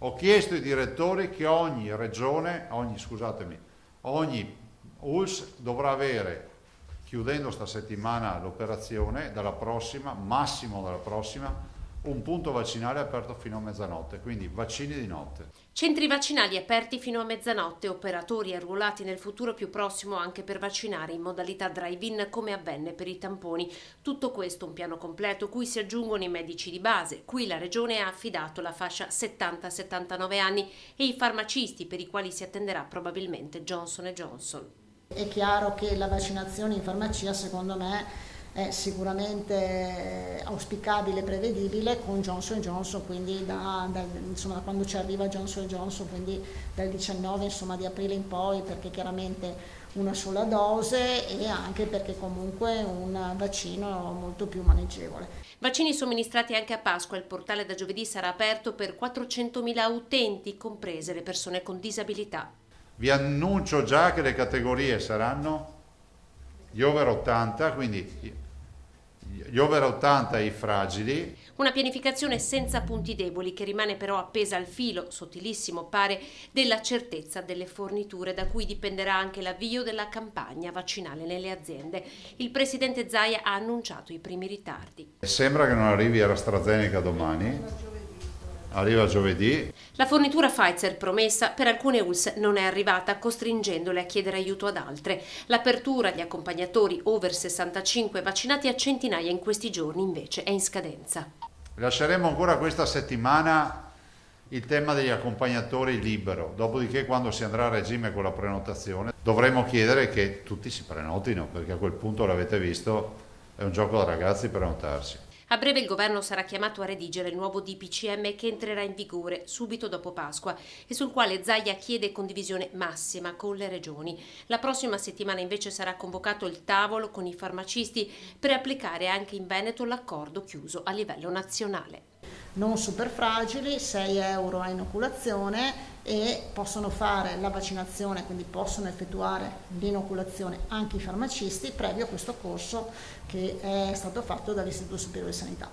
Ho chiesto ai direttori che ogni ULSS dovrà avere, chiudendo sta settimana l'operazione, massimo dalla prossima, un punto vaccinale aperto fino a mezzanotte, quindi vaccini di notte. Centri vaccinali aperti fino a mezzanotte, operatori arruolati nel futuro più prossimo anche per vaccinare in modalità drive-in come avvenne per i tamponi. Tutto questo un piano completo cui si aggiungono i medici di base. Qui la Regione ha affidato la fascia 70-79 anni e i farmacisti per i quali si attenderà probabilmente Johnson & Johnson. È chiaro che la vaccinazione in farmacia, secondo me, è sicuramente auspicabile e prevedibile con Johnson & Johnson, quindi da quando ci arriva Johnson & Johnson, quindi dal 19 di aprile in poi, perché chiaramente una sola dose e anche perché comunque è un vaccino molto più maneggevole. Vaccini somministrati anche a Pasqua. Il portale da giovedì sarà aperto per 400.000 utenti, comprese le persone con disabilità. Vi annuncio già che le categorie saranno gli over 80, quindi gli over 80 e i fragili. Una pianificazione senza punti deboli che rimane però appesa al filo, sottilissimo pare, della certezza delle forniture, da cui dipenderà anche l'avvio della campagna vaccinale nelle aziende. Il presidente Zaia ha annunciato i primi ritardi. Sembra che non arrivi AstraZeneca domani. Arriva giovedì. La fornitura Pfizer promessa per alcune ULSS non è arrivata, costringendole a chiedere aiuto ad altre. L'apertura di accompagnatori over 65 vaccinati a centinaia in questi giorni invece è in scadenza. Lasceremo ancora questa settimana il tema degli accompagnatori libero, dopodiché quando si andrà a regime con la prenotazione dovremo chiedere che tutti si prenotino, perché a quel punto, l'avete visto, è un gioco da ragazzi prenotarsi. A breve il governo sarà chiamato a redigere il nuovo DPCM che entrerà in vigore subito dopo Pasqua e sul quale Zaia chiede condivisione massima con le regioni. La prossima settimana invece sarà convocato il tavolo con i farmacisti per applicare anche in Veneto l'accordo chiuso a livello nazionale. Non super fragili, 6 euro a inoculazione, e possono fare la vaccinazione, quindi possono effettuare l'inoculazione anche i farmacisti, previo a questo corso che è stato fatto dall'Istituto Superiore di Sanità.